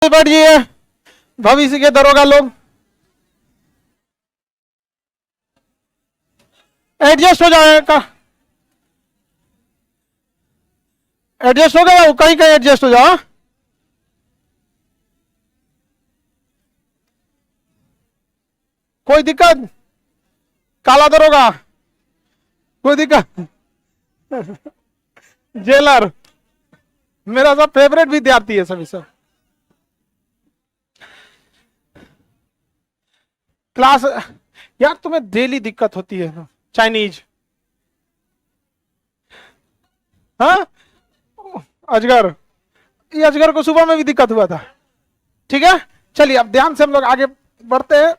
बैठिए भविष्य के दरोगा लोग। एडजस्ट हो जाएगा, एडजस्ट हो गया, कहीं कहीं एडजस्ट हो जाओ। कोई दिक्कत? काला दरोगा कोई दिक्कत? जेलर मेरा सब फेवरेट विद्यार्थी है सभी सब। क्लास यार तुम्हें डेली दिक्कत होती है ना चाइनीज। हाँ अजगर, ये अजगर को सुबह में भी दिक्कत हुआ था। ठीक है चलिए अब ध्यान से हम लोग आगे बढ़ते हैं।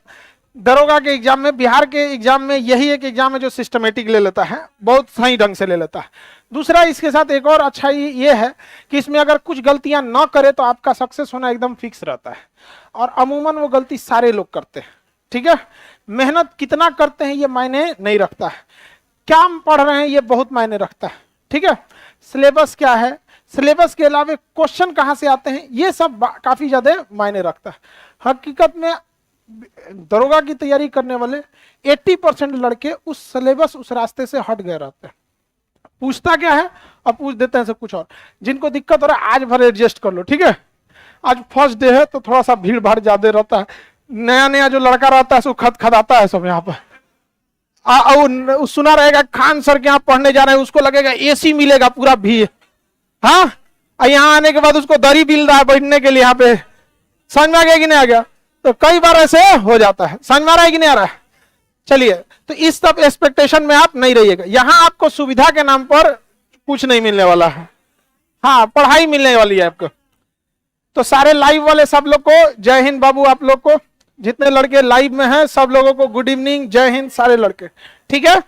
दरोगा के एग्जाम में, बिहार के एग्जाम में यही एक एग्जाम है जो सिस्टमेटिक ले लेता है, बहुत सही ढंग से ले लेता है। दूसरा इसके साथ एक और अच्छाई ये है कि इसमें अगर कुछ गलतियां न करे तो आपका सक्सेस होना एकदम फिक्स रहता है, और अमूमन वो गलती सारे लोग करते हैं। ठीक है, मेहनत कितना करते हैं ये मायने नहीं रखता है, क्या हम पढ़ रहे हैं ये बहुत मायने रखता है। ठीक है, सिलेबस क्या है, सिलेबस के अलावा क्वेश्चन कहां से आते हैं, ये सब काफी ज्यादा मायने रखता है। हकीकत में दरोगा की तैयारी करने वाले 80% लड़के उस सिलेबस, उस रास्ते से हट गए रहते हैं। पूछता क्या है और पूछ देते हैं सब कुछ और। जिनको दिक्कत हो रहा है आज भर एडजस्ट कर लो। ठीक है, आज फर्स्ट डे है तो थोड़ा सा भीड़ भाड़ ज्यादा रहता है, नया नया जो लड़का रहता है सो खदाता है सब यहाँ पर। सुना रहेगा खान सर के यहाँ पढ़ने जा रहे हैं, उसको लगेगा एसी मिलेगा पूरा भीड़। हाँ, यहाँ आने के बाद उसको दरी मिल रहा है बैठने के लिए यहाँ पे। समझ में आ गया कि नहीं आ गया? तो कई बार ऐसे हो जाता है। समझ में आ रहा है कि नहीं आ रहा है? चलिए, तो इस सब एक्सपेक्टेशन में आप नहीं रहिएगा। यहां आपको सुविधा के नाम पर कुछ नहीं मिलने वाला है, हाँ पढ़ाई मिलने वाली है आपको। तो सारे लाइव वाले सब लोग को जय हिंद बाबू, आप लोग को जितने लड़के लाइव में हैं सब लोगों को गुड इवनिंग, जय हिंद सारे लड़के। ठीक है,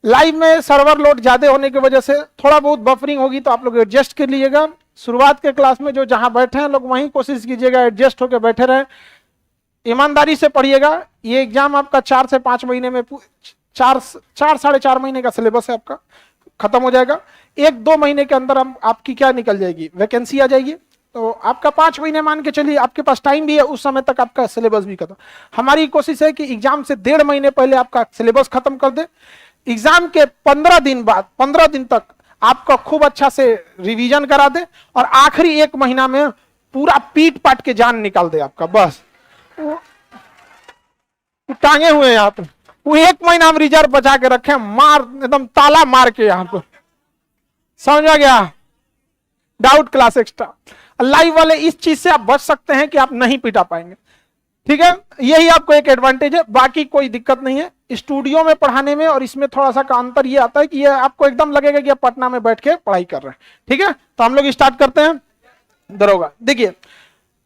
लाइव में सर्वर लोड ज्यादा होने की वजह से थोड़ा बहुत बफरिंग होगी तो आप लोग एडजस्ट कर लीजिएगा। शुरुआत के क्लास में जो जहां बैठे हैं लोग वहीं कोशिश कीजिएगा एडजस्ट होकर बैठे रहे, ईमानदारी से पढ़िएगा। ये एग्जाम आपका 4 से 5 महीने में, 4 साढ़े 4 महीने का सिलेबस है आपका, खत्म हो जाएगा। 1-2 महीने के अंदर हम आपकी क्या निकल जाएगी, वैकेंसी आ जाएगी। तो आपका 5 महीने मान के चलिए, आपके पास टाइम भी है, उस समय तक आपका सिलेबस भी खत्म। हमारी कोशिश है कि एग्जाम से 1.5 महीने पहले आपका सिलेबस खत्म कर दे। एग्जाम के 15 दिन बाद, 15 दिन तक आपका खूब अच्छा से रिवीजन करा दे, और आखिरी 1 महीना में पूरा पीट पाट के जान निकाल दे आपका। बस टांगे हुए हैं यहाँ पे, वो 1 महीना हम रिजर्व बचा के रखे, मार एकदम ताला मार के यहाँ पे। समझ आ गया? डाउट क्लास एक्स्ट्रा लाइव वाले इस चीज से आप बच सकते हैं कि आप नहीं पिटा पाएंगे। ठीक है, यही आपको एक एडवांटेज है, बाकी कोई दिक्कत नहीं है। स्टूडियो में पढ़ाने में और इसमें थोड़ा सा का अंतर ये आता है कि ये आपको एकदम लगेगा कि आप पटना में बैठ के पढ़ाई कर रहे हैं। ठीक है, तो हम लोग स्टार्ट करते हैं। दरोगा देखिए,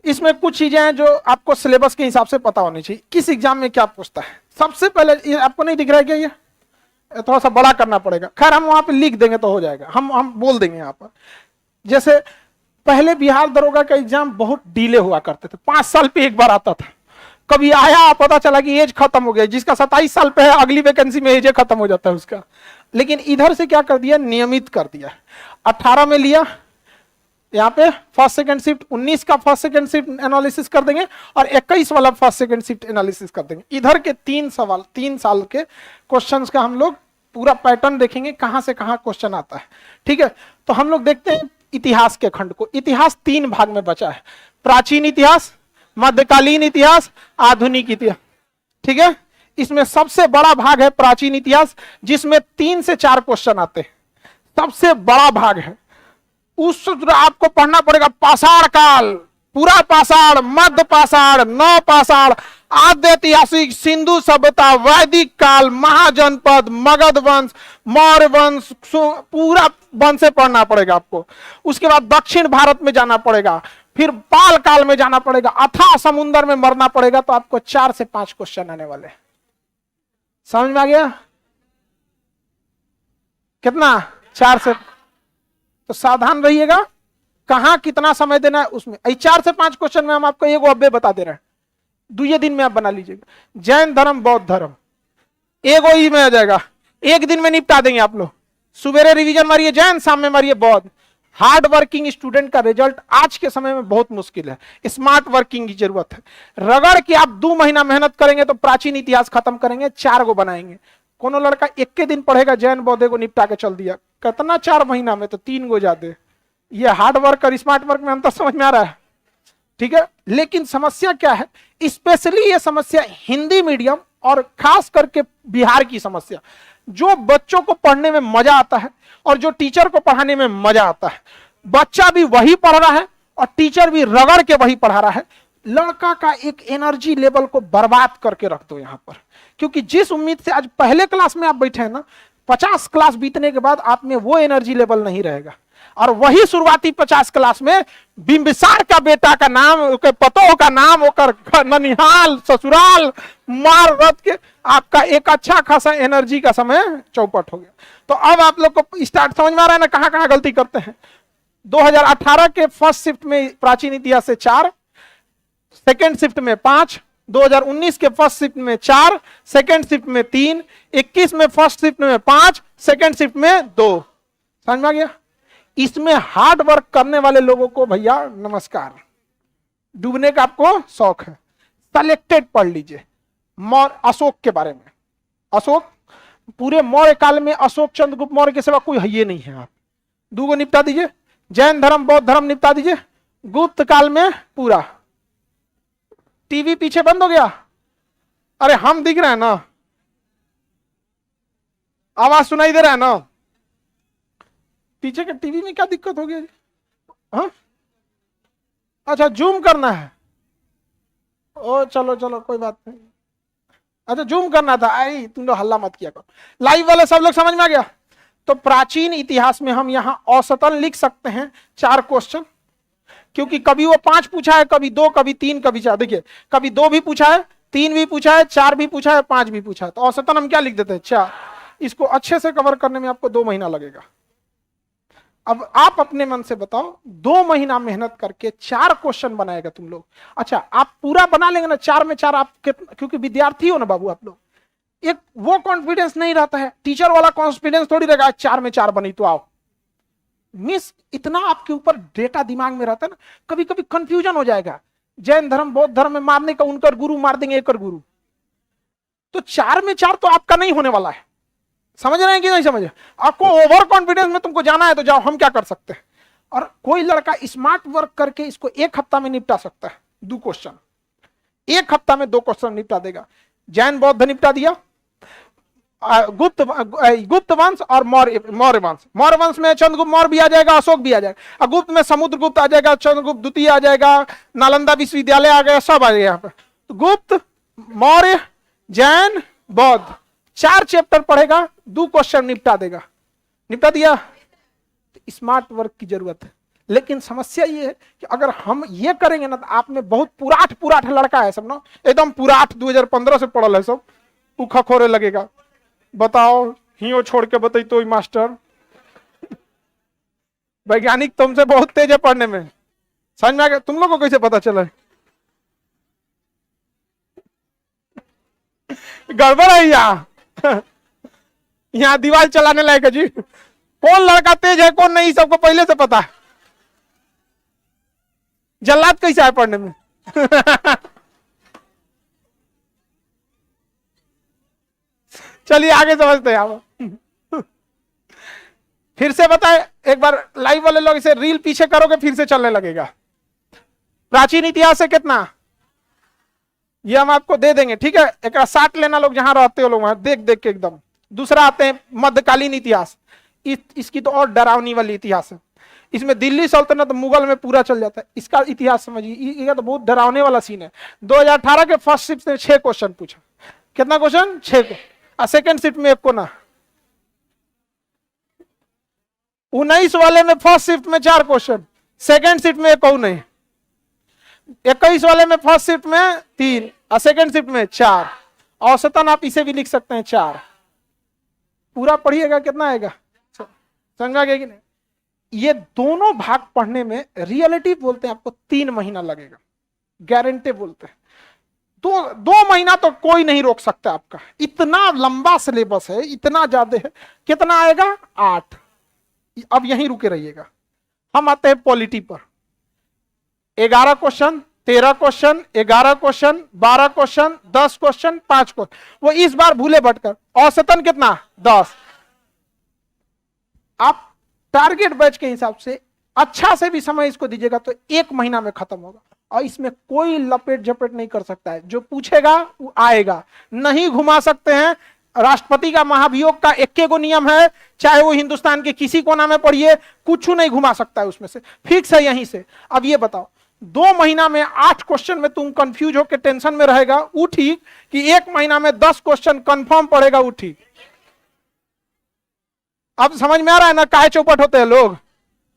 इसमें कुछ चीजें हैं जो आपको सिलेबस के हिसाब से पता होनी चाहिए। किस एग्जाम में क्या पूछता है, सबसे पहले ये आपको नहीं दिख रहा है क्या, ये थोड़ा सा बड़ा करना पड़ेगा। खैर हम वहां पे लिख देंगे तो हो जाएगा, हम बोल देंगे यहाँ पर। जैसे पहले बिहार दरोगा का एग्जाम बहुत डिले हुआ करते थे, 5 साल पे एक बार आता था। कभी आया पता चला कि एज खत्म हो गया, जिसका 27 साल पे है अगली वैकेंसी में एज खत्म हो जाता है उसका। लेकिन इधर से क्या कर दिया, नियमित कर दिया। 18 में लिया, यहाँ पे फर्स्ट सेकंड शिफ्ट, 19 का फर्स्ट सेकंड शिफ्ट एनालिसिस कर देंगे, और 21 वाला फर्स्ट सेकंड शिफ्ट एनालिसिस कर देंगे। इधर के 3 सवाल, 3 साल के क्वेश्चंस का हम लोग पूरा पैटर्न देखेंगे, कहां से कहां क्वेश्चन आता है। ठीक है, तो हम लोग देखते हैं इतिहास के खंड को। इतिहास 3 भाग में बचा है, प्राचीन इतिहास, मध्यकालीन इतिहास, आधुनिक इतिहास। ठीक है, इसमें सबसे बड़ा भाग है प्राचीन इतिहास, जिसमें 3 से 4 क्वेश्चन आते हैं, सबसे बड़ा भाग है। उस आपको पढ़ना पड़ेगा पाषाण काल, पूरा पाषाण, मध्य पाषाण, नव पाषाण, आद्य ऐतिहासिक, सिंधु सभ्यता, वैदिक काल, महाजनपद, मगध वंश, मौर्य वंश, पूरा वंश से पढ़ना पड़ेगा आपको। उसके बाद दक्षिण भारत में जाना पड़ेगा, फिर पाल काल में जाना पड़ेगा, अथाह समुद्र में मरना पड़ेगा। तो आपको 4 से 5 क्वेश्चन आने वाले। समझ में आ गया? कितना? 4 से। तो सावधान रहिएगा कहां कितना समय देना है उसमें। 4 से 5 क्वेश्चन में हम आपको एगो अब्बे बता दे रहे हैं, 2 दिन में आप बना लीजिएगा। जैन धर्म, बौद्ध धर्म, एगो ही में आ जाएगा, 1 दिन में निपटा देंगे आप लोग। सुबेरे रिवीजन मारिए जैन, शाम में मारिए बौद्ध, हार्ड वर्किंग स्टूडेंट का रिजल्ट आज के समय में बहुत मुश्किल है, स्मार्ट वर्किंग की जरूरत है। रगड़ के आप 2 महीना मेहनत करेंगे तो प्राचीन इतिहास खत्म करेंगे, 4 गो बनाएंगे। कोनो लड़का 1 के दिन पढ़ेगा, जैन बौद्धे को निपटा के चल दिया, कितना 4 महीना में, तो 3 गो जाते। ये हार्ड वर्क और स्मार्ट वर्क में अंतर समझ में आ रहा है, ठीक है। लेकिन समस्या क्या है, स्पेशली ये समस्या हिंदी मीडियम और खास करके बिहार की समस्या, जो बच्चों को पढ़ने में मजा आता है और जो टीचर को पढ़ाने में मजा आता है, बच्चा भी वही पढ़ रहा है और टीचर भी रगड़ के वही पढ़ा रहा है। लड़का का एक एनर्जी लेवल को बर्बाद करके रख दो यहां पर, क्योंकि जिस उम्मीद से आज पहले क्लास में आप बैठे हैं ना, 50 क्लास बीतने के बाद आप में वो एनर्जी लेवल नहीं रहेगा। और वही शुरुआती 50 क्लास में बिंबिसार का बेटा का नाम, पतोह का नाम, ननिहाल ससुराल मार रत के आपका एक अच्छा खासा एनर्जी का समय चौपट हो गया। तो अब आप लोग को स्टार्ट समझ में आ रहा है ना कहां कहां गलती करते हैं। 2018 के फर्स्ट शिफ्ट में प्राचीन इतिहास से 4, सेकेंड शिफ्ट में 5, 2019 के फर्स्ट शिफ्ट में 4, सेकेंड शिफ्ट में 3, 21 में फर्स्ट शिफ्ट में 5, सेकेंड शिफ्ट में 2। समझ में आ गया। इसमें हार्ड वर्क करने वाले लोगों को भैया नमस्कार, डूबने का आपको शौक है, सेलेक्टेड पढ़ लीजिए। अशोक के बारे में, अशोक पूरे मौर्य काल में अशोक चंद्रगुप्त मौर्य के सिवा कोई है ये नहीं है। आप 2 गो निपटा दीजिए, जैन धर्म बौद्ध धर्म निपटा दीजिए। गुप्त काल में पूरा, टीवी पीछे बंद हो गया, अरे हम दिख रहे हैं ना, आवाज सुनाई दे रहा है ना, पीछे के टीवी में क्या दिक्कत हो गई? हाँ अच्छा जूम करना है, ओ चलो चलो कोई बात नहीं। अच्छा जूम करना था, आई तुम लोग हल्ला मत किया करो। लाइव वाले सब लोग समझ में आ गया। तो प्राचीन इतिहास में हम यहां औसतन लिख सकते हैं 4 क्वेश्चन, क्योंकि कभी वो 5 पूछा है, कभी 2, कभी 3, कभी 4। देखिए कभी 2 भी पूछा है, 3 भी पूछा है, 4 भी पूछा है, 5 भी पूछा है। तो औसतन हम क्या लिख देते हैं 4। इसको अच्छे से कवर करने में आपको 2 महीना लगेगा। अब आप अपने मन से बताओ, 2 महीना मेहनत करके 4 क्वेश्चन बनाएगा तुम लोग। अच्छा आप पूरा बना लेंगे ना 4 में 4 आप, क्योंकि विद्यार्थी हो ना बाबू आप लोग, एक वो कॉन्फिडेंस नहीं रहता है, टीचर वाला कॉन्फिडेंस थोड़ी रहेगा 4 में 4 बनी तो आओ। मिस इतना आपके ऊपर डेटा दिमाग में रहता है ना, कभी कभी कंफ्यूजन हो जाएगा। जैन धर्म बौद्ध धर्म में मारने का उनका गुरु मार देंगे एक गुरु, तो 4 में 4 तो आपका नहीं होने वाला है। समझ रहे हैं कि नहीं समझ? आपको ओवर कॉन्फिडेंस में तुमको जाना है तो जाओ, हम क्या कर सकते हैं। और कोई लड़का स्मार्ट वर्क करके इसको 1 हफ्ता में निपटा सकता है। 2 क्वेश्चन 1 हफ्ता में 2 क्वेश्चन निपटा देगा। जैन बौद्ध निपटा दिया, गुप्त वंश और मौर्य वंश। मौर्य वंश में चंद्रगुप्त मौर्य भी आ जाएगा, अशोक भी आ जाएगा। गुप्त में समुद्रगुप्त आ जाएगा, चंद्रगुप्त द्वितीय आ जाएगा, नालंदा विश्वविद्यालय आ गया, सब आ जाएगा यहाँ पे। तो गुप्त, मौर्य, जैन, बौद्ध 4 चैप्टर पढ़ेगा, 2 क्वेश्चन निपटा देगा। निपटा दिया। स्मार्ट वर्क की जरूरत है। लेकिन समस्या ये है कि अगर हम ये करेंगे ना तो आप में बहुत पुराठ लड़का है सब ना, एकदम पुराठ 2015 से पढ़ल है सब, उखा खोरे लगेगा। बताओ हियो छोड़ के बताई तो मास्टर वैज्ञानिक तुमसे बहुत तेज है पढ़ने में। समझ में आ गया? तुम लोग को कैसे पता चला? गड़बड़ है यहाँ दीवार चलाने लायक है जी। कौन लड़का तेज है कौन नहीं सबको पहले से पता है। जल्लाद कैसा है पढ़ने में? चलिए आगे समझते हैं आप। फिर से बताए एक बार, लाइव वाले लोग इसे रील पीछे करोगे फिर से चलने लगेगा। प्राचीन इतिहास से कितना ये हम आपको दे देंगे, ठीक है। एक 60 लेना लोग जहां रहते हो लोग वहां देख देख के एकदम। दूसरा आते हैं मध्यकालीन इतिहास। इसकी तो और डरावनी वाली इतिहास है। इसमें दिल्ली सल्तनत मुगल में पूरा चल जाता है। इसका इतिहास समझिए, ये तो बहुत डरावने वाला सीन है। 2018 के फर्स्ट शिफ्ट ने 6 क्वेश्चन पूछा। कितना क्वेश्चन? 6 को। सेकेंड शिफ्ट में 1 को ना। 19 वाले में फर्स्ट शिफ्ट में 4 क्वेश्चन, सेकेंड शिफ्ट में 1 को नहीं। 21 वाले में फर्स्ट शिफ्ट में 3 और सेकेंड शिफ्ट में 4। औसतन आप इसे भी लिख सकते हैं 4। पूरा पढ़िएगा कितना आएगा? समझा गया कि नहीं? ये दोनों भाग पढ़ने में रियलिटी बोलते हैं आपको 3 महीना लगेगा, गारंटी बोलते हैं। 2 महीना तो कोई नहीं रोक सकता आपका। इतना लंबा सिलेबस है, इतना ज्यादा है। कितना आएगा? 8। अब यहीं रुके रहिएगा। हम आते हैं पॉलिटी पर। 11 question, 13 question, 11 question, 12 question, 10 question, 5 question. वो इस बार भूले भटकर औसतन कितना 10। आप टारगेट बैच के हिसाब से अच्छा से भी समय इसको दीजिएगा तो 1 महीना में खत्म होगा, और इसमें कोई लपेट झपेट नहीं कर सकता है। जो पूछेगा वो आएगा, नहीं घुमा सकते हैं। राष्ट्रपति का महाभियोग का 21 को नियम है, चाहे वो हिंदुस्तान के किसी कोना में पढ़िए, कुछ नहीं घुमा सकता है उसमें से, फिक्स है यहीं से। अब ये बताओ 2 महीना में 8 क्वेश्चन में तुम कंफ्यूज होकर टेंशन में रहेगा, वो ठीक, कि 1 महीना में 10 क्वेश्चन कंफर्म पड़ेगा, वो ठीक। अब समझ में आ रहा है ना काहे चौपट होते हैं लोग।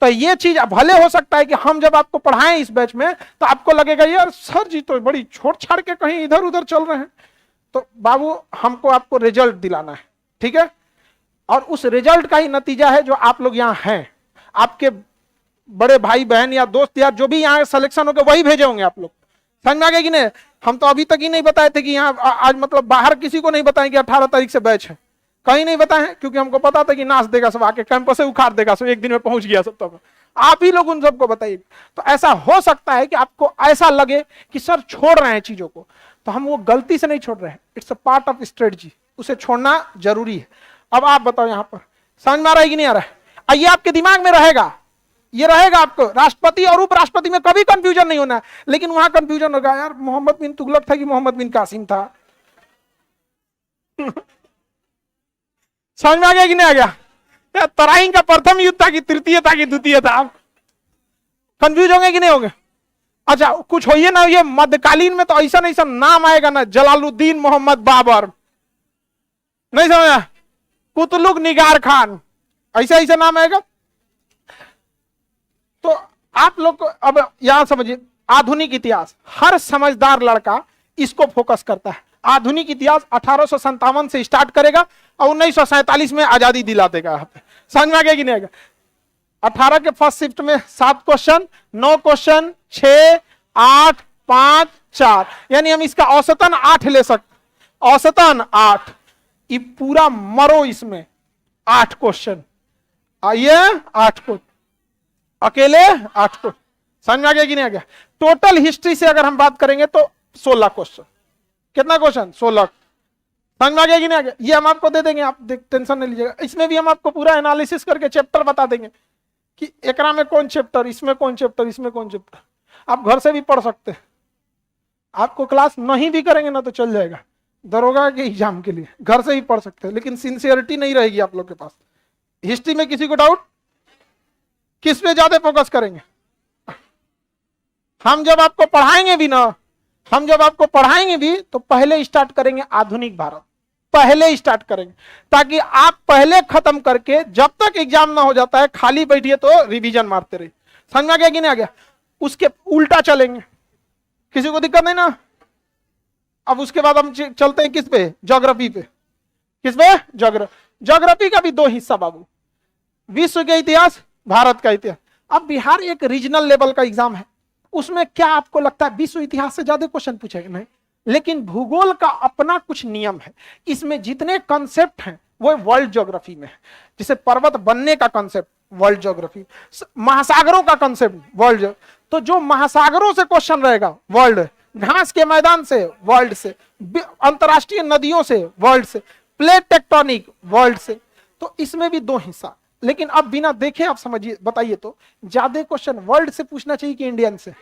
तो ये चीज भले हो सकता है कि हम जब आपको पढ़ाएं इस बैच में तो आपको लगेगा यार सर जी तो बड़ी छोड़ छाड़ के कहीं इधर उधर चल रहे हैं। तो बाबू हमको आपको रिजल्ट दिलाना है, ठीक है। और उस रिजल्ट का ही नतीजा है जो आप लोग यहाँ हैं। आपके बड़े भाई बहन या दोस्त यार जो भी यहाँ सिलेक्शन होकर वही भेजे होंगे आप लोग। समझ में आ गया कि नहीं। हम तो अभी तक ही नहीं बताए थे कि यहाँ आज मतलब बाहर किसी को नहीं बताएं कि 18 तारीख से बैच है, कहीं नहीं बताए हैं, क्योंकि हमको पता था कि नाच देगा सब, आके कैंपस से उखाड़ देगा सब, एक दिन में पहुंच गया सब। तक आप ही लोग उन सबको बताइए। तो ऐसा हो सकता है कि आपको ऐसा लगे कि सर छोड़ रहे हैं चीजों को, तो हम वो गलती से नहीं छोड़ रहे हैं, it's a part of strategy, उसे छोड़ना जरूरी है। अब आप बताओ यहाँ पर समझ में आ रहा है कि नहीं आ रहा है। ये आपके दिमाग में रहेगा, ये रहेगा आपको, राष्ट्रपति और उपराष्ट्रपति में कभी कंफ्यूजन नहीं होना है। लेकिन वहां कंफ्यूजन होगा यार मोहम्मद बिन तुगलक था कि मोहम्मद बिन कासिम था। समझ में आ गया कि नहीं आ गया। तराइन का प्रथम युद्ध था कि तृतीय था कि द्वितीय था, आप कंफ्यूज होंगे कि नहीं होंगे। अच्छा कुछ होइए ना, ये मध्यकालीन में तो ऐसा ऐसा नाम आएगा ना, जलालुद्दीन मोहम्मद बाबर, नहीं समझा, कुतलुग निगार खान, ऐसा ऐसा नाम आएगा। तो आप लोग को अब यहां समझिए, आधुनिक इतिहास हर समझदार लड़का इसको फोकस करता है। आधुनिक इतिहास 1857 से स्टार्ट करेगा और 1947 में आजादी दिला देगा। समझ में आ गया कि नहीं आएगा। 18 के फर्स्ट शिफ्ट में 7 क्वेश्चन, 9 क्वेश्चन, 6, 8, 5, 4, यानी हम इसका औसतन 8 ले सकते, औसतन 8। ये पूरा मरो इसमें 8 क्वेश्चन, आइए 8 को अकेले 8 को। समझ में आ गया कि नहीं आ गया। टोटल हिस्ट्री से अगर हम बात करेंगे तो 16 क्वेश्चन। कितना क्वेश्चन 16। समझ में आ गया कि नहीं आ गया। ये हम आपको दे देंगे, आप टेंशन नहीं लीजिएगा। इसमें भी हम आपको पूरा एनालिसिस करके चैप्टर बता देंगे कि एकरा में कौन चैप्टर, इसमें कौन चैप्टर, इसमें कौन चैप्टर। आप घर से भी पढ़ सकते हैं। आपको क्लास नहीं भी करेंगे ना तो चल जाएगा, दरोगा के एग्जाम के लिए घर से ही पढ़ सकते हैं, लेकिन सिंसियरिटी नहीं रहेगी आप लोग के पास। हिस्ट्री में किसी को डाउट, किस पे ज्यादा फोकस करेंगे। हम जब आपको पढ़ाएंगे भी ना, हम जब आपको पढ़ाएंगे भी तो पहले स्टार्ट करेंगे आधुनिक भारत, पहले स्टार्ट करेंगे, ताकि आप पहले खत्म करके जब तक एग्जाम ना हो जाता है खाली बैठिए तो रिवीजन मारते रहिए। समझ में आ गया कि नहीं आ गया। उसके उल्टा चलेंगे, किसी को दिक्कत नहीं ना। अब उसके बाद हम चलते हैं किस पे, ज्योग्राफी पे। किस पे, ज्योग्राफी का भी 2 हिस्सा बाबू, विश्व के इतिहास, भारत का इतिहास। अब बिहार एक रीजनल लेवल का एग्जाम है, उसमें क्या आपको लगता है विश्व इतिहास से ज्यादा क्वेश्चन पूछेगा? नहीं, लेकिन भूगोल का अपना कुछ नियम है। इसमें जितने कॉन्सेप्ट हैं वो वर्ल्ड ज्योग्राफी में है। जैसे पर्वत बनने का कॉन्सेप्ट वर्ल्ड ज्योग्राफी, महासागरों का कॉन्सेप्ट वर्ल्ड, तो जो महासागरों से क्वेश्चन रहेगा वर्ल्ड, घास के मैदान से वर्ल्ड से, अंतरराष्ट्रीय नदियों से वर्ल्ड से, प्लेट टेक्टोनिक वर्ल्ड से। तो इसमें भी 2 हिस्सा। लेकिन अब बिना देखे आप समझिए, बताइए तो ज्यादा क्वेश्चन वर्ल्ड से पूछना चाहिए कि इंडियन से?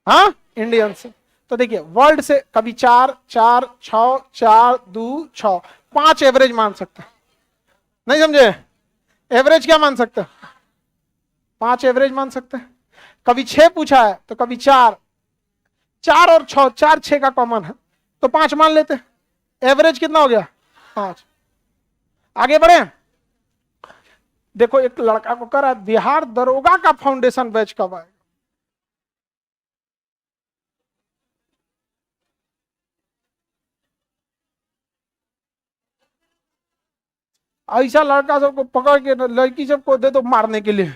हाँ, इंडियन से। तो देखिए वर्ल्ड से कभी 4, 4, 6, 4, 2, 6, 5 एवरेज मान सकते हैं। नहीं समझे, एवरेज क्या मान सकते हैं? 5 एवरेज मान सकते हैं। कभी 6 पूछा है तो कभी 4, 4 और 6, 4 6 का कॉमन है तो 5 मान लेते हैं। एवरेज कितना हो गया? 5। आगे बढ़े। देखो एक लड़का को करा बिहार दरोगा का फाउंडेशन बैच कब आएगा? ऐसा लड़का सबको पकड़ के लड़की सबको दे दो मारने के लिए।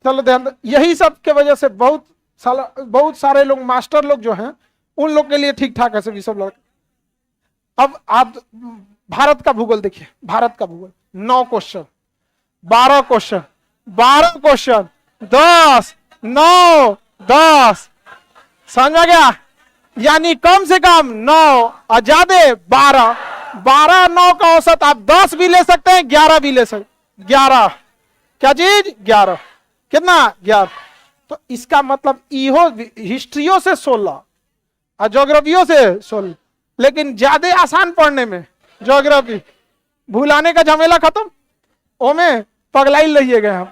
चलो ध्यान, यही सब के वजह से बहुत सारे लोग मास्टर लोग जो हैं उन लोग के लिए ठीक ठाक है सभी सब लड़के। अब आप भारत का भूगोल देखिए, भारत का भूगोल, 9 क्वेश्चन, 12 क्वेश्चन, 12 क्वेश्चन, 10, 9, 10, समझ में गया? यानी कम से कम 9 और ज्यादा 12, 12 9 का औसत आप 10 भी ले सकते हैं, 11 भी ले सकते, 11 क्या चीज 11, कितना 11। तो इसका मतलब इहो हिस्ट्रियों से 16 और ज्योग्राफियों से 16, लेकिन ज्यादा आसान पढ़ने में ज्योग्राफी, भूलाने का झमेला खत्म, ओमे पगलाई लइए गए हम,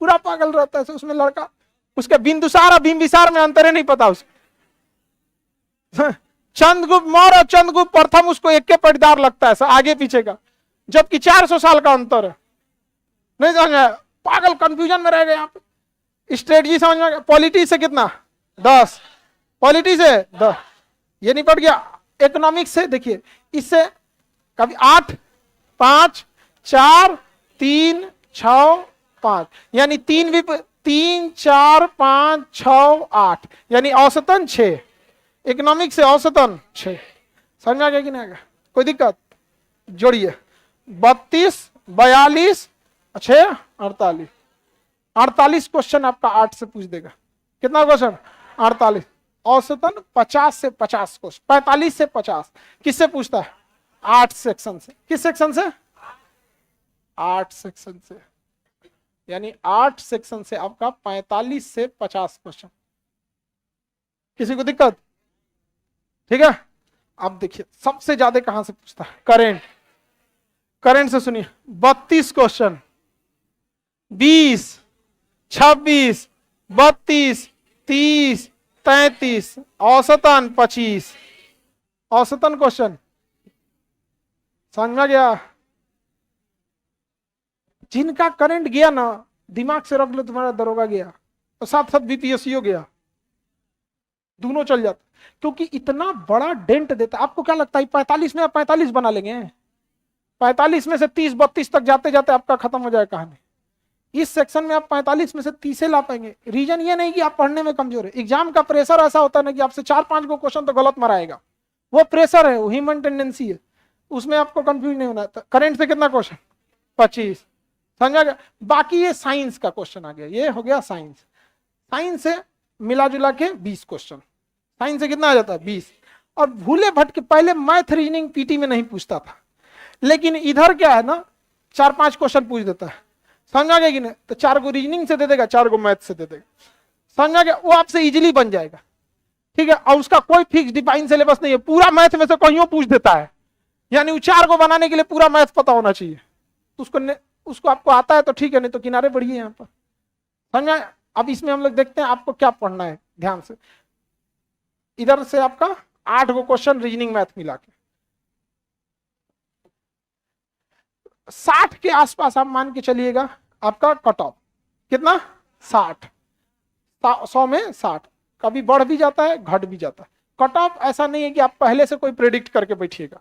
पूरा पागल रहता है उसमें लड़का, उसके बिंदुसार और बिंबिसार में अंतर नहीं पता उसको। चंद्रगुप्त मौर्य और चंद्रगुप्त प्रथम उसको एक के पटदार लगता है आगे पीछे का, जबकि 400 साल का अंतर है। नहीं समझ में, पागल कंफ्यूजन में रह गए यहाँ पे। स्ट्रेटजी समझ में, पॉलिटी से कितना 10, पॉलिटी से 10, ये नहीं पड़ गया। इकोनॉमिक्स से देखिए, इससे कभी 8, 5, 4, 3, 6, 5, यानी 3 3, 4, 5, 6, 8, यानी औसतन 6। इकोनॉमिक्स से औसतन 6, समझ में आ गया कि नहीं आ गया? कोई दिक्कत? जोड़िए 32, 42, 6, 48, 48 क्वेश्चन आपका 8 से पूछ देगा। कितना क्वेश्चन? 48, औसतन 50 से 50 क्वेश्चन, 45 से 50। किससे पूछता है? 8 सेक्शन से। किस सेक्शन से? 8 सेक्शन से, यानी 8 सेक्शन से आपका 45 से 50 क्वेश्चन। किसी को दिक्कत? ठीक है। अब देखिए सबसे ज्यादा कहां से पूछता है? करंट। करंट से सुनिए 32 क्वेश्चन, 20, 26, 32, 30, 33, औसतन 25। औसतन क्वेश्चन समझ में गया? जिनका करंट गया ना, दिमाग से रख लो, तुम्हारा दरोगा गया और साथ साथ बीपीएससी हो गया, दोनों चल जाता, क्योंकि इतना बड़ा डेंट देता। आपको क्या लगता है 45 में आप 45 बना लेंगे? 45 में से 30 32 तक जाते जाते आपका खत्म हो जाए कहानी। इस सेक्शन में आप 45 में से 30 ला पाएंगे। रीजन ये नहीं कि आप पढ़ने में कमजोर है, एग्जाम का प्रेशर ऐसा होता है ना कि आपसे 4-5 को क्वेश्चन तो गलत मराएगा, वो प्रेशर है, वो ह्यूमन टेंडेंसी है, उसमें आपको कंफ्यूज नहीं होना। करंट से कितना क्वेश्चन? 25, समझा गया? बाकी ये साइंस का क्वेश्चन आ गया, ये हो गया साइंस। साइंस से मिला जुला के 20 क्वेश्चन, साइंस से कितना आ जाता है? 20। और भूले भटके पहले मैथ रीजनिंग पीटी में नहीं पूछता था, लेकिन इधर क्या है ना, 4-5 क्वेश्चन पूछ देता है, समझा गया कि नहीं? तो 4 को रीजनिंग से दे देगा, 4 को मैथ से दे देगा, समझा गया? वो आपसे इजीली बन जाएगा, ठीक है। और उसका कोई फिक्स डिफाइन सिलेबस नहीं है, पूरा मैथ में से कहीं पूछ देता है, यानी वो 4 को बनाने के लिए पूरा मैथ पता होना चाहिए। तो उसको आपको आता है तो ठीक है, नहीं तो किनारे बढ़िए यहाँ पर, समझा? अब इसमें हम लोग देखते हैं आपको क्या पढ़ना है ध्यान से। इधर से आपका 8 को क्वेश्चन रीजनिंग मैथ मिला के 60 के आसपास आप मान के चलिएगा आपका कट ऑफ। कितना? 60, 100 में 60, कभी बढ़ भी जाता है घट भी जाता है। कट ऑफ ऐसा नहीं है कि आप पहले से कोई प्रेडिक्ट करके बैठिएगा,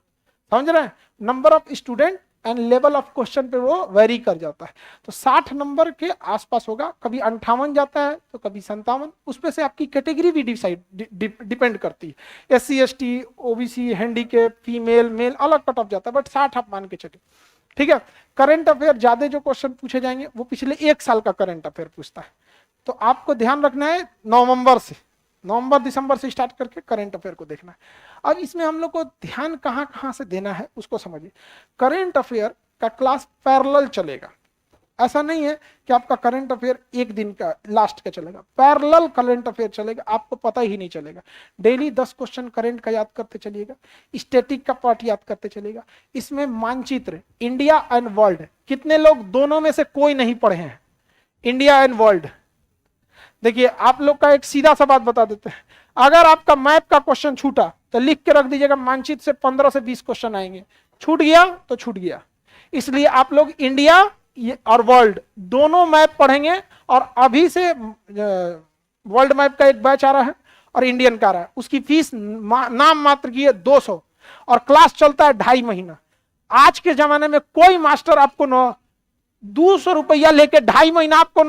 समझ रहे हैं? Number of student and level of question पे वो वेरी कर जाता है। तो 60 नंबर के आसपास होगा, कभी 58 जाता है तो कभी 57। उसपे से आपकी कैटेगरी भी डिपेंड करती है, SC ST OBC handicap female male अलग कट ऑफ जाता है, बट 60 आप मान के चलिए, ठीक है। करंट अफेयर ज्यादा जो क्वेश्चन पूछे जाएंगे वो पिछले 1 साल का करंट अफेयर पूछता है। तो आपको ध्यान रखना है नवंबर दिसंबर से स्टार्ट करके करंट अफेयर को देखना है। अब इसमें हम लोग को ध्यान कहां कहां से देना है उसको समझिए। करंट अफेयर का क्लास पैरेलल चलेगा, ऐसा नहीं है कि आपका करंट अफेयर एक दिन का लास्ट का चलेगा, पैरेलल करंट अफेयर चलेगा, आपको पता ही नहीं चलेगा। डेली 10 क्वेश्चन करंट का याद करते चलिएगा, स्टैटिक का पार्ट याद करते चलिएगा। इसमें मानचित्र इंडिया एंड वर्ल्ड, कितने लोग दोनों में से कोई नहीं पढ़े हैं? इंडिया एंड वर्ल्ड देखिए, आप लोग का एक सीधा सा बात बता देते हैं, अगर आपका मैप का क्वेश्चन छूटा तो लिख के रख दीजिएगा, मानचित्र से 15 से 20 क्वेश्चन आएंगे, छूट गया तो छूट गया। इसलिए आप लोग इंडिया और वर्ल्ड दोनों मैप पढ़ेंगे। और अभी से वर्ल्ड मैप का एक बैच आ रहा है और इंडियन का आ रहा है, उसकी फीस नाम मात्र की है 200 और क्लास चलता है 2.5 महीना। आज के जमाने में कोई मास्टर आपको 200 रुपया लेके 2.5 महीना आपको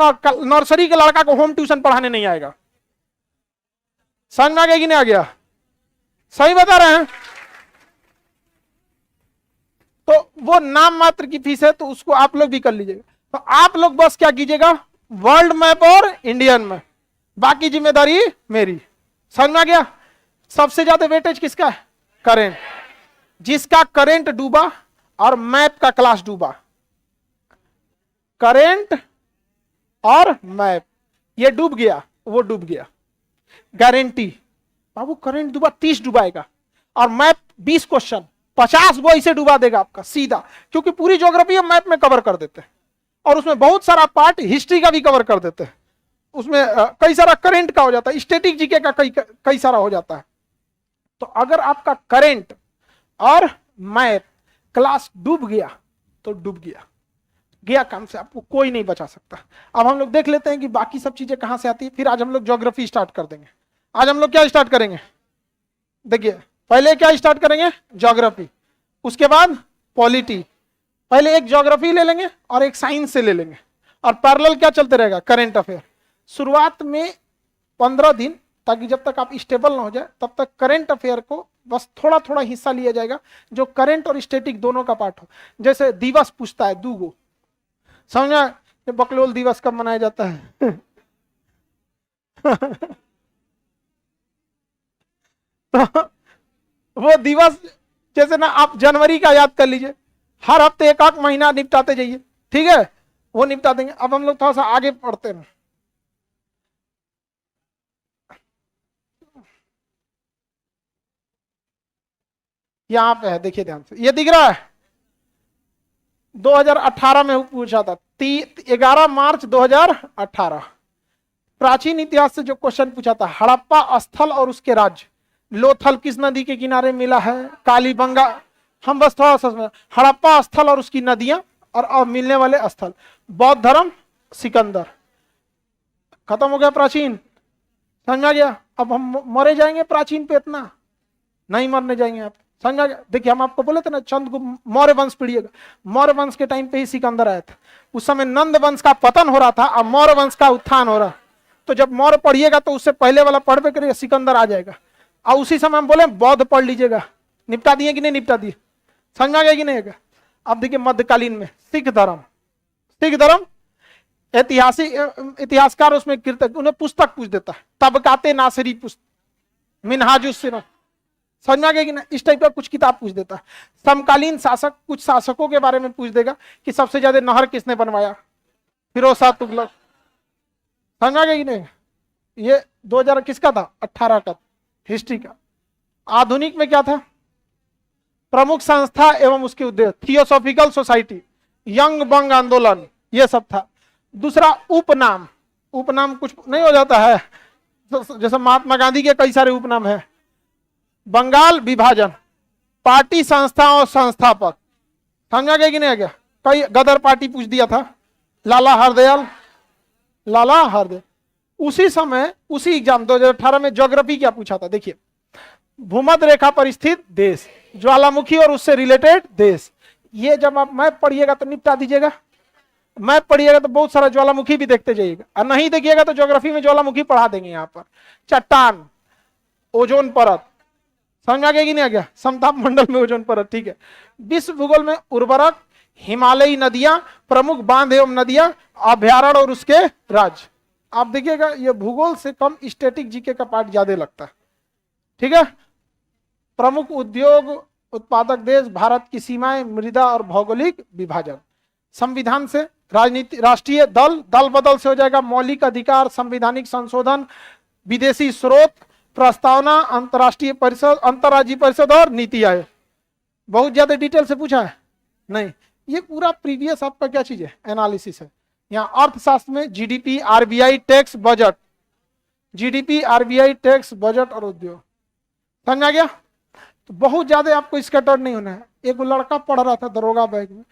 नर्सरी के लड़का को होम ट्यूशन पढ़ाने नहीं आएगा। समझ में आ गया कि नहीं आ गया? सही बता रहे हैं? तो वो नाम मात्र की फीस है, तो उसको आप लोग भी कर लीजिएगा। तो आप लोग बस क्या कीजिएगा, वर्ल्ड मैप और इंडियन मैप, बाकी जिम्मेदारी मेरी। समझ में आ गया? सबसे ज्यादा वेटेज किसका है? करेंट। जिसका करेंट डूबा और मैप का क्लास डूबा, करेंट और मैप ये डूब गया, वो डूब गया, गारंटी। बाबू करेंट डूबा 30 डुबाएगा और मैप 20 क्वेश्चन 50 वो इसे डुबा देगा आपका सीधा, क्योंकि पूरी ज्योग्राफी हम मैप में कवर कर देते हैं और उसमें बहुत सारा पार्ट हिस्ट्री का भी कवर कर देते हैं, उसमें कई सारा करंट का हो जाता है, स्टैटिक जीके का कई सारा हो जाता है। तो अगर आपका करंट और मैप क्लास डूब गया तो डूब गया, गया काम से, आपको कोई नहीं बचा सकता। अब हम लोग देख लेते हैं कि बाकी सब चीजें कहां से आती है, फिर आज हम लोग ज्योग्राफी स्टार्ट कर देंगे। आज हम लोग क्या स्टार्ट करेंगे, देखिए पहले क्या स्टार्ट करेंगे, ज्योग्राफी, उसके बाद पॉलिटी। पहले एक ज्योग्राफी ले लेंगे और एक साइंस से ले लेंगे और पैरेलल क्या चलते रहेगा, करंट अफेयर। शुरुआत में 15 दिन, ताकि जब तक आप स्टेबल ना हो जाए तब तक करंट अफेयर को बस थोड़ा थोड़ा हिस्सा लिया जाएगा जो करंट और स्टैटिक दोनों का पार्ट हो। जैसे दिवस पूछता है दूगो, समझा, बकलोल दिवस कब मनाया जाता है तो वो दिवस जैसे ना आप जनवरी का याद कर लीजिए, हर हफ्ते एक आध महीना निपटाते जाइए, ठीक है, वो निपटा देंगे। अब हम लोग थोड़ा सा आगे पढ़ते हैं। यहां पे है, देखिए ध्यान से, ये दिख रहा है 2018 में पूछा था, 11 मार्च 2018। प्राचीन इतिहास से जो क्वेश्चन पूछा था, हड़प्पा स्थल और उसके राज्य, लोथल किस नदी के किनारे मिला है, कालीबंगा। हम बस थोड़ा सा, हड़प्पा स्थल और उसकी नदियां और मिलने वाले स्थल, बौद्ध धर्म, सिकंदर। खत्म हो गया प्राचीन, समझ आ गया? अब हम मरे जाएंगे प्राचीन पे, इतना नहीं मरने जाएंगे आप, समझ आ गया? देखिए हम आपको बोले थे ना, चंद्रगुप्त मौर्य वंश पढ़िएगा, मौर्य वंश के टाइम पे ही सिकंदर आया था। उस समय नंद वंश का पतन हो रहा था और मौर्य वंश का उत्थान हो रहा। तो जब मौर्य पढ़िएगा तो उससे पहले वाला पढ़ करिएगा, सिकंदर आ जाएगा। और उसी समय हम बोले बौद्ध पढ़ लीजिएगा। निपटा दिए कि नहीं निपटा दिए, समझ आ गया कि नहीं? अब देखिए मध्यकालीन में सिख धर्म, सिख धर्म ऐतिहासिक इतिहासकार उसमें कीर्तक, उन्हें पुस्तक पूछ देता है, तबकाते नासिरी पुस्तक, मिनहाजुस सिरा, समझ में आ गया कि ना? इस टाइप का कुछ किताब पूछ देता है। समकालीन शासक, कुछ शासकों के बारे में पूछ देगा कि सबसे ज्यादा नहर किसने बनवाया, फिरोज शाह तुगलक, समझ में आ गया कि नहीं? ये 2000 किसका था, 18 का, हिस्ट्री का। आधुनिक में क्या था, प्रमुख संस्था एवं उसके उद्देश्य, थियोसॉफिकल सोसाइटी, यंग बंग आंदोलन, ये सब था। दूसरा उपनाम, उपनाम कुछ नहीं हो जाता है, जैसे महात्मा गांधी के कई सारे उपनाम है। बंगाल विभाजन, पार्टी संस्था और संस्थापक, समझा गया कि नहीं आ गया? कई गदर पार्टी पूछ दिया था, लाला हरदयाल, लाला हरदयाल। उसी समय उसी एग्जाम 2018 में ज्योग्राफी क्या पूछा था, देखिए, भूमध्य रेखा पर स्थित देश, ज्वालामुखी और उससे रिलेटेड देश। ये जब आप मैप पढ़िएगा तो निपटा दीजिएगा, मैप पढ़िएगा तो बहुत सारा ज्वालामुखी भी देखते जाइएगा, और नहीं देखिएगा तो ज्योग्राफी में ज्वालामुखी पढ़ा देंगे। यहाँ पर चट्टान, ओजोन परत, समझ आ गया कि नहीं आ गया? समताप मंडल में ओजोन परत, ठीक है। विश्व भूगोल में उर्वरक, हिमालयी नदियां, प्रमुख बांध एवं नदियां, अभ्यारण्य और उसके राज्य। आप देखिएगा ये भूगोल से कम स्टैटिक जीके का पार्ट ज्यादा लगता है, ठीक है। प्रमुख उद्योग उत्पादक देश, भारत की सीमाएं, मृदा और भौगोलिक विभाजन। संविधान से राजनीति, राष्ट्रीय दल, दल बदल से हो जाएगा, मौलिक अधिकार, संवैधानिक संशोधन, विदेशी स्रोत, प्रस्तावना, अंतरराष्ट्रीय परिषद, अंतरराज्यीय परिषद और नीति आयोग। बहुत ज्यादा डिटेल से पूछा है नहीं, ये पूरा प्रीवियस आपका क्या चीज है, एनालिसिस है। यहाँ अर्थशास्त्र में GDP, RBI, tax, budget, GDP, RBI, tax, budget और उद्योग, समझ आ गया? तो बहुत ज्यादा आपको स्कैटर्ड नहीं होना है। एक लड़का पढ़ रहा था दरोगा बैग में,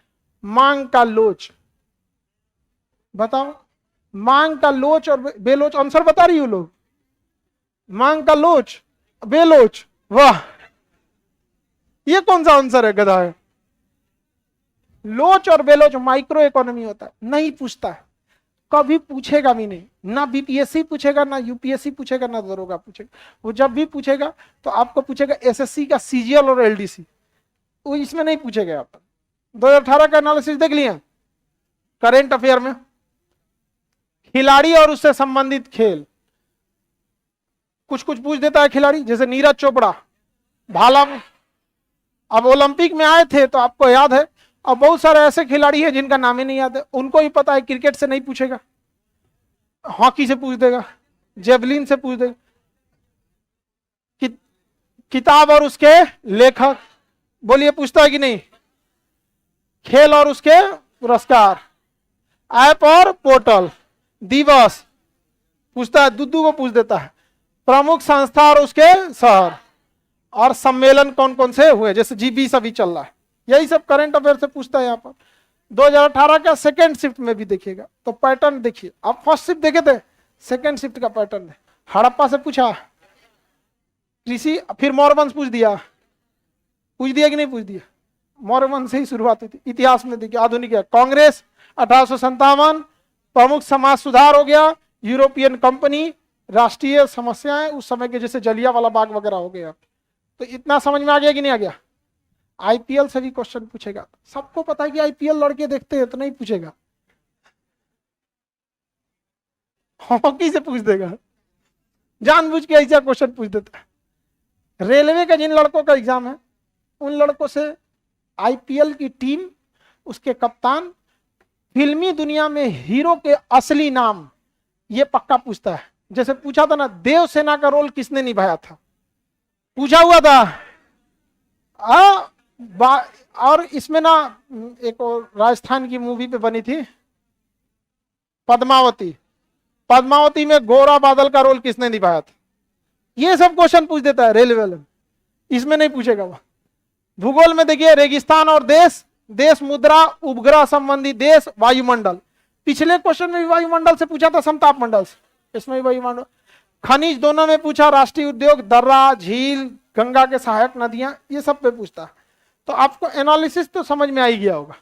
मांग का लोच, बताओ मांग का लोच और बेलोच, आंसर बता रही हो लोग? मांग का लोच, बेलोच, वाह, ये कौन सा आंसर है, गधा है। लोच और बेलोच माइक्रो इकोनॉमी होता है, नहीं पूछता है, कभी पूछेगा भी नहीं, ना बीपीएससी पूछेगा, ना यूपीएससी पूछेगा, ना दरोगा पूछेगा। वो जब भी पूछेगा तो आपको पूछेगा एसएससी का सीजीएल और एलडीसी, वो इसमें नहीं पूछेगा। आप 2018 का एनालिसिस देख लिए करेंट अफेयर में, खिलाड़ी और उससे संबंधित खेल, कुछ कुछ पूछ देता है खिलाड़ी, जैसे नीरज चोपड़ा भाला, अब ओलंपिक में आए थे तो आपको याद है, और बहुत सारे ऐसे खिलाड़ी हैं जिनका नाम ही नहीं याद है, उनको ही पता है, क्रिकेट से नहीं पूछेगा, हॉकी से पूछ देगा, जेवलिन से पूछ देगा। किताब और उसके लेखक, बोलिए पूछता है कि नहीं? खेल और उसके पुरस्कार, ऐप और पोर्टल, दिवस पूछता है, दुद्दू को पूछ देता है, प्रमुख संस्था और उसके शहर, और सम्मेलन कौन कौन से हुए, जैसे G20 अभी चल रहा है, यही सब करंट अफेयर से पूछता है। यहाँ पर 2018 का सेकेंड शिफ्ट में भी देखिएगा तो पैटर्न देखिए, आप फर्स्ट शिफ्ट देखे थे, सेकेंड शिफ्ट का पैटर्न है। हड़प्पा से पूछा, कृषि, फिर मौर्यवंश पूछ दिया कि नहीं पूछ दिया? मौर्यवंश से ही शुरुआत हुई थी। इतिहास में देखिए, आधुनिक है, कांग्रेस 1857, प्रमुख समाज सुधार हो गया, यूरोपियन कंपनी, राष्ट्रीय समस्याएं उस समय के जैसे जलियांवाला बाग वगैरह हो गया। तो इतना समझ में आ गया कि नहीं आ गया? आईपीएल से भी क्वेश्चन पूछेगा, सबको पता है कि आईपीएल लड़के देखते हैं तो नहीं पूछेगा, हॉकी से पूछ देगा, जानबूझ के ऐसा क्वेश्चन पूछ देता है। रेलवे का जिन लड़कों का एग्जाम है उन लड़कों से आईपीएल की टीम, उसके कप्तान, फिल्मी दुनिया में हीरो के असली नाम, ये पक्का पूछता है। जैसे पूछा था ना, देवसेना का रोल किसने निभाया था, पूछा हुआ था। और इसमें ना एक और राजस्थान की मूवी पे बनी थी पद्मावती, पद्मावती में गोरा बादल का रोल किसने निभाया था, ये सब क्वेश्चन पूछ देता है रेलवे में, इसमें नहीं पूछेगा वो। भूगोल में देखिए, रेगिस्तान और देश, देश मुद्रा, उपग्रह संबंधी देश, वायुमंडल, पिछले क्वेश्चन में भी वायुमंडल से पूछा था, समताप मंडल से, इसमें भी वायुमंडल। खनिज दोनों में पूछा, राष्ट्रीय उद्योग, दर्रा, झील, गंगा के सहायक नदियां, ये सब पे पूछता है। तो आपको एनालिसिस तो समझ में आ ही गया होगा।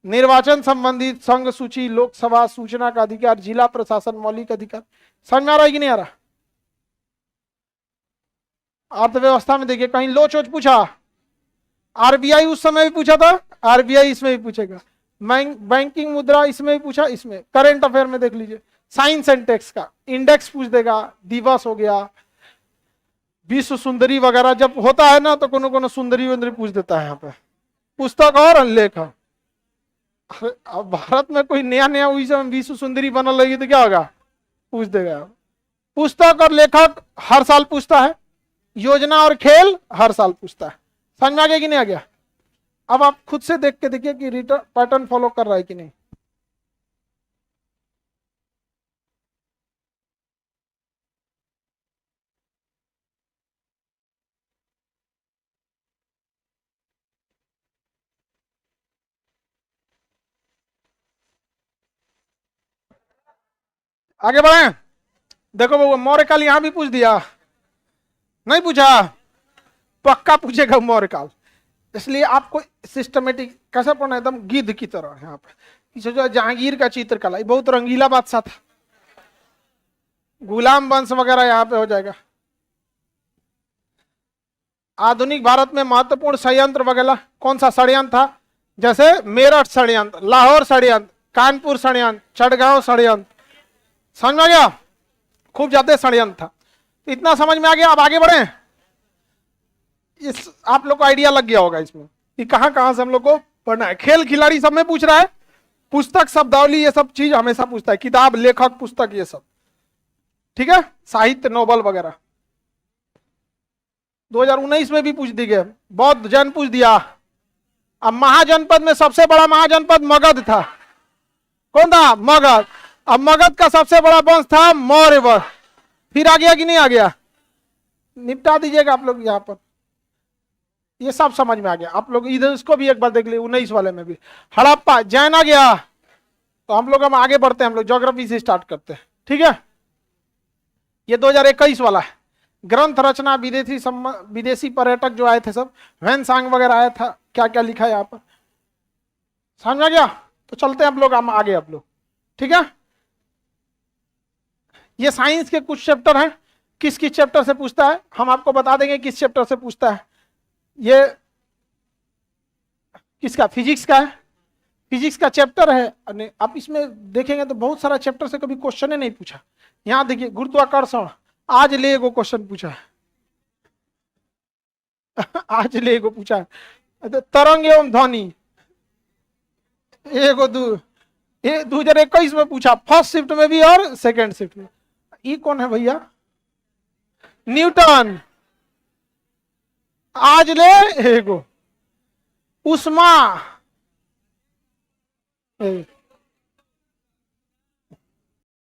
निर्वाचन संबंधित, संघ सूची, लोकसभा, सूचना का अधिकार, जिला प्रशासन, मौलिक अधिकार, समझ में आ रहा है कि नहीं आ रहा? अर्थव्यवस्था में देखिए, कहीं लोच पूछा, आरबीआई उस समय भी पूछा था, आरबीआई इसमें भी पूछेगा, बैंकिंग मुद्रा इसमें भी पूछा, इसमें करंट अफेयर में देख लीजिए, साइंस एंड टेक्स का इंडेक्स पूछ देगा, दिवस हो गया, विश्व सुंदरी वगैरह जब होता है ना तो कोनो कोनो सुंदरी वंदरी पूछ देता है यहाँ पे, पुस्तक और लेखक। अब भारत में कोई नया नया हुई समय विश्व सुंदरी बनल लगी तो क्या होगा, पूछ देगा। पुस्तक और लेखक हर साल पूछता है, योजना और खेल हर साल पूछता है। समझ में आ गया कि नहीं आ गया? अब आप खुद से देख के देखिए कि रिटर्न पैटर्न फॉलो कर रहा है कि नहीं। आगे बढ़े, देखो वो मौर्य काल यहां भी पूछ दिया, नहीं पूछा, पक्का पूछेगा मौर्य काल। इसलिए आपको सिस्टमेटिक कैसा पढ़ना, एकदम गिद्ध की तरह। यहाँ पे जो जहांगीर का चित्रकला, बहुत रंगीला बादशाह था, गुलाम वंश वगैरह यहाँ पे हो जाएगा। आधुनिक भारत में महत्वपूर्ण षड्यंत्र वगैरह, कौन सा षड्यंत्र था, जैसे मेरठ षड्यंत्र, लाहौर षड्यंत्र, कानपुर षड्यंत्र, चढ़गांव षड्यंत्र। समझ में आ गया? खूब ज्यादा षड्यंत्र था। इतना समझ में आ गया। अब आगे बढ़े, इस आप लोग को आइडिया लग गया होगा इसमें कि कहां कहां से हम लोग को पढ़ना है। खेल खिलाड़ी सब में पूछ रहा है, पुस्तक शब्दावली ये सब चीज हमेशा पूछता है, किताब, लेखक, पुस्तक, ये सब ठीक है, साहित्य, नोबल वगैरह। 2019 में भी पूछ दी गए, बौद्ध जैन पूछ दिया। अब महाजनपद में सबसे बड़ा महाजनपद मगध था, कौन था? मगध। अब मगध का सबसे बड़ा वंश था मौर्य वंश। फिर आ गया कि नहीं आ गया? निपटा दीजिएगा आप लोग यहाँ पर, ये सब समझ में आ गया। आप लोग इधर इसको भी एक बार देख लीजिए, 19 वाले में भी हड़प्पा जैन आ गया। तो हम आगे बढ़ते हैं, हम लोग ज्योग्राफी से स्टार्ट करते हैं, ठीक है। ये 2021 वाला है, ग्रंथ रचना, विदेशी पर्यटक जो आए थे सब, वैनसांग वगैरह आया था, क्या क्या लिखा है यहाँ पर, समझ में आ गया? तो चलते हैं हम लोग आगे, आप लोग ठीक है। ये साइंस के कुछ चैप्टर हैं, किस किस चैप्टर से पूछता है हम आपको बता देंगे, किस चैप्टर से पूछता है। ये किसका? फिजिक्स का है। फिजिक्स का चैप्टर है, आप इसमें देखेंगे तो बहुत सारा चैप्टर से कभी क्वेश्चन ही नहीं पूछा। यहां देखिए गुरुत्वाकर्षण, आज ले को क्वेश्चन पूछा है आज ले को पूछा है। तो तरंग एवं ध्वनि एगो 2021 में पूछा, फर्स्ट शिफ्ट में भी और सेकंड शिफ्ट में। ये कौन है भैया? न्यूटन। आज ले एगो उष्मा,